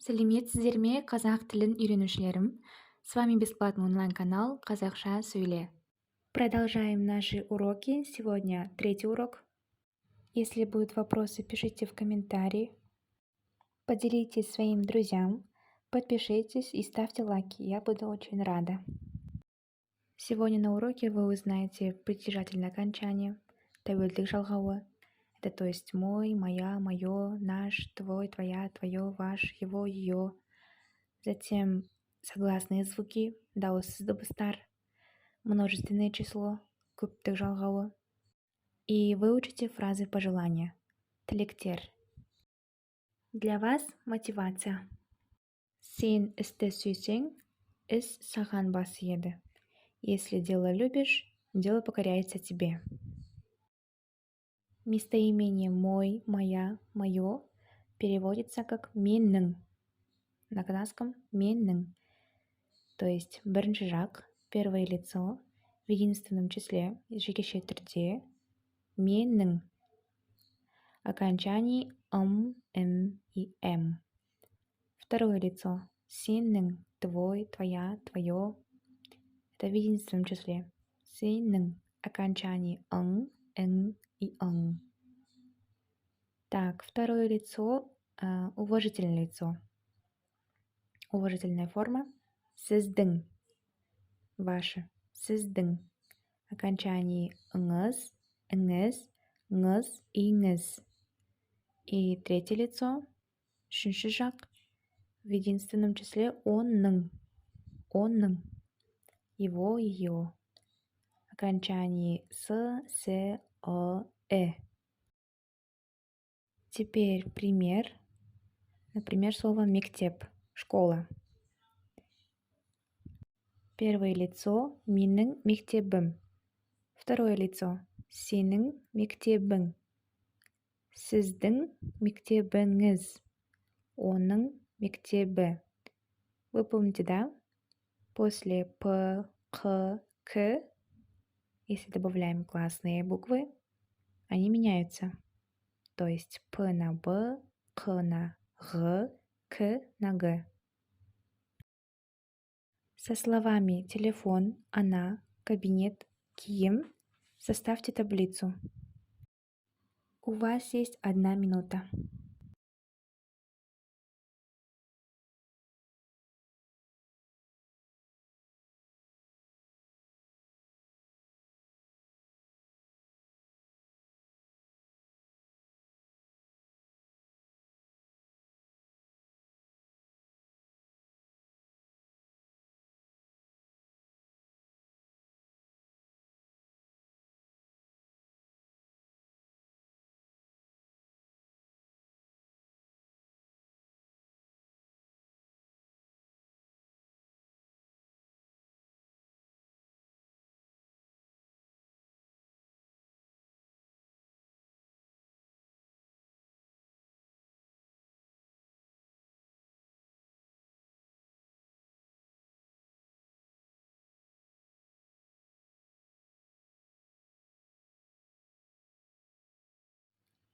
Сәлеметсіздер ме, қазақ тілін үйренушілерім? С вами бесплатный онлайн-канал «Қазақша сөйле». Продолжаем наши уроки. Сегодня третий урок. Если будут вопросы, пишите в комментарии. Поделитесь своим друзьям, подпишитесь и ставьте лайки. Я буду очень рада. Сегодня на уроке вы узнаете притяжательное окончание, тәуелдік жалғауы. Это то есть мой, моя, мое, наш, твой, твоя, твое, ваш, его, ее. Затем согласные звуки, дауыссыз дыбыстар, множественное число, көптік жалғауы. И выучите фразы пожелания. Тілектер. Для вас мотивация. Сен істі сүйсең, іс саған бас еді. Если дело любишь, дело покоряется тебе. Местоимение мой, моя, мое переводится как менің. На казахском менің. То есть бірінші жақ, первое лицо, в единственном числе, жекеше түрде, менің. Окончаний и м. Второе лицо, сенің, твой, твоя, твое. Это в единственном числе. Сенің. Окончаний и ың. Так, второе лицо, уважительное лицо. Уважительная форма. Сіздің. Ваше. Сіздің. Окончание ыңыз, ңыз, иңіз. И третье лицо. Үшінші жақ. В единственном числе онның. Его, ее. Окончание э. Теперь пример. Например, слово мектеп. Школа. Первое лицо менің мектебім. Второе лицо сенің мектебің. Сіздің мектебіңіз. Оның мектебі. Вы помните, да? После п, қ, к, если добавляем гласные буквы, они меняются. То есть п на б, қ на г, к на г. Со словами телефон, она, кабинет, киім составьте таблицу. У вас есть 1 минута.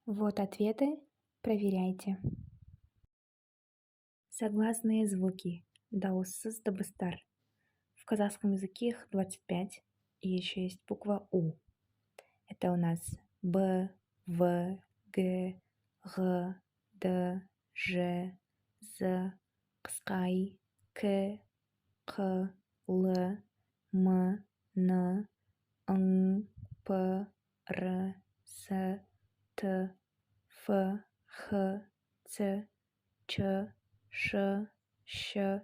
Вот ответы. Проверяйте. Согласные звуки. Дауыссыз дыбыстар. В казахском языке их 25. И еще есть буква У. Это у нас Б, В, Г, Г, Д, Ж, З, қысқай, К, Қ, Л, М, Н, Ң, П, Р, С, Т, Ф, Х, Ц, Ч, Ш, Щ,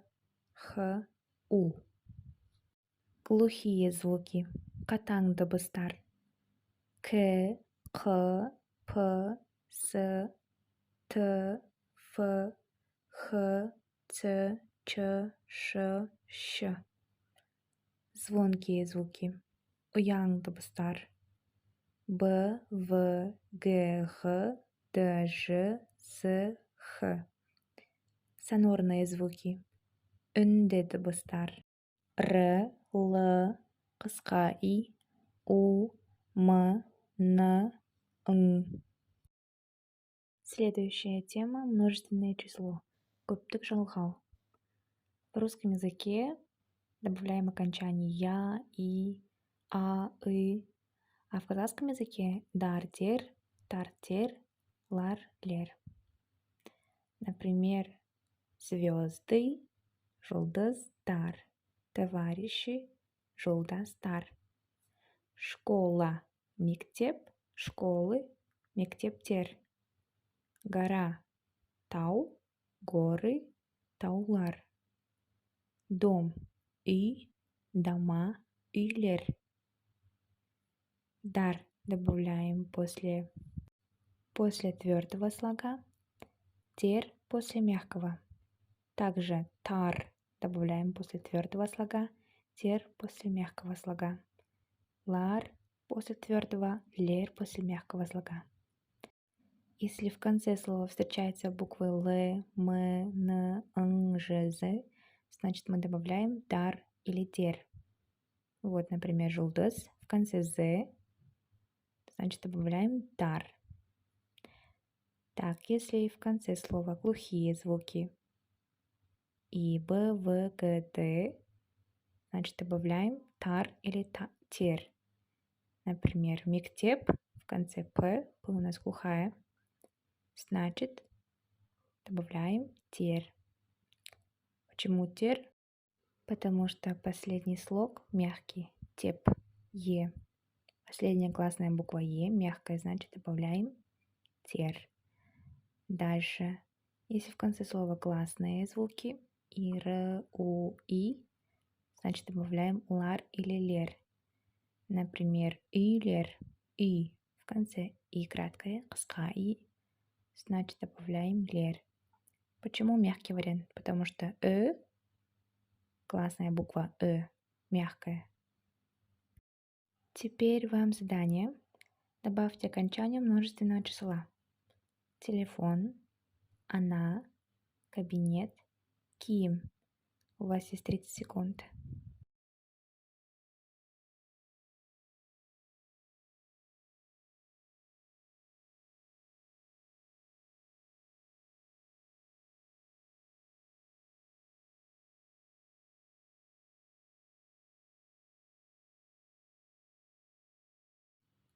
Х, У. Глухие звуки. Қатаң дыбыстар. К, Қ, П, С, Т, Ф, Х, Ц, Ч, Ш, Щ. Звонкие звуки. Ұяң дыбыстар. Б, В, Г, Г, Д, Ж, З, Х. Сонорные звуки. Үнді дыбыстар. Р, Л, қысқа И, У, М, Н, Ң. Следующая тема – множественное число. көптік жалғау. В русском языке добавляем окончание я, и, а, и. А в казахском языке дар-дер, тар-тер, лар-лер. Например, звезды, жұлдыздар, товарищи, жолдастар. Школа, мектеп, школы, мектептер. Гора, тау, горы, таулар. Дом, үй, дома, үйлер. Дар добавляем после твердого слога, тер после мягкого. Также тар добавляем после твердого слога, тер после мягкого слога. Лар после твердого, лер после мягкого слога. Если в конце слова встречаются буквы Л, М, Н, Н, Ж, З, значит мы добавляем дар или тер. Вот, например, жұлдыз в конце З, значит добавляем дар. Так, если в конце слова глухие звуки и Б, В, Г, Д, значит добавляем тар или тер. Например, мектеп в конце П, П у нас глухая, значит добавляем тер. Почему тер? Потому что последний слог мягкий, теп, Е. Последняя гласная буква Е мягкая, значит добавляем тер. Дальше, если в конце слова гласные звуки и Р, У, И, значит добавляем лар или лер. Например, үйлер, И в конце И краткое, қысқа И, значит добавляем лер. Почему мягкий вариант? Потому что гласная буква мягкая. Теперь вам задание. Добавьте окончание множественного числа. Телефон, она, кабинет, киім. У вас есть 30 секунд.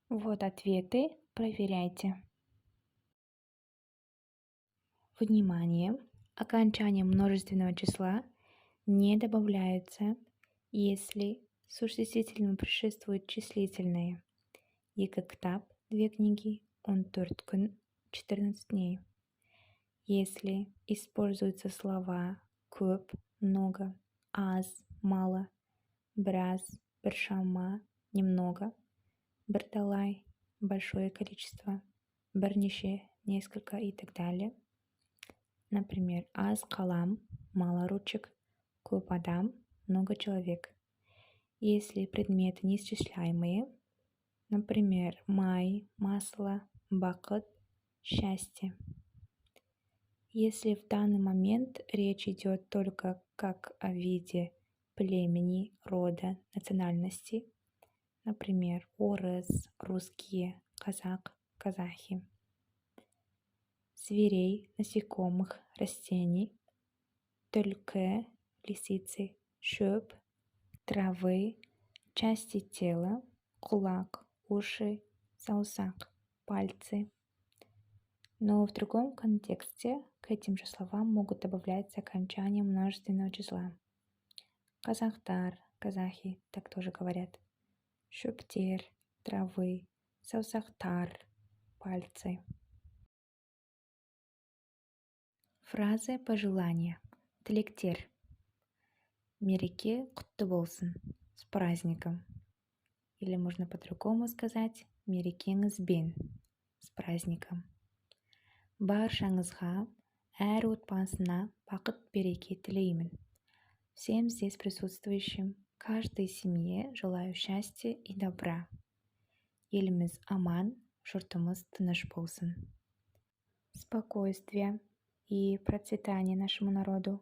Вот ответы. Проверяйте. Внимание! Окончание множественного числа не добавляются, если существительным предшествуют числительные. Екі кітап, 2 книги, 14 күн, 14 дней. Если используются слова көп, много, аз, мало, біраз, біршама, немного, бірталай, большое количество, бірнеше, несколько и так далее. Например, аз қалам, мало ручек, көп адам, много человек. Если предметы неисчисляемые, например, май, масло, бақыт, счастье. Если в данный момент речь идет только как о виде племени, рода, национальности, например, орыс, русские, казак, казахи. Зверей, насекомых, растений, түлкі, лисицы, шөп, травы, части тела, кулак, уши, саусак, пальцы. Но в другом контексте к этим же словам могут добавляться окончания множественного числа. Казахтар, казахи, так тоже говорят. Шөптер, травы, саусақтар, пальцы. Фразы пожелания. Тілектер. Мереке құтты болсын. С праздником. Или можно по-другому сказать мерекеңізбен. С праздником. Баршаңызға, әр отбасына бақыт береке тілеймін. Всем здесь присутствующим, каждой семье желаю счастья и добра. Еліміз аман, жұртымыз тыныш болсын. Спокойствие и процветание нашему народу.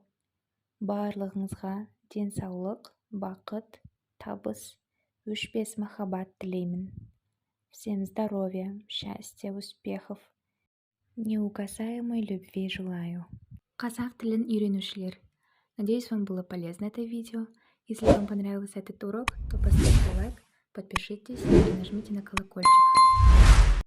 Барлығыңызға денсаулық, бақыт, табыс, өшпес махаббат тілеймін. Всем здоровья, счастья, успехов, неугасаемой любви желаю. Казах тілін үйренушілер. Надеюсь, вам было полезно это видео. Если вам понравился этот урок, то поставьте лайк, подпишитесь и нажмите на колокольчик.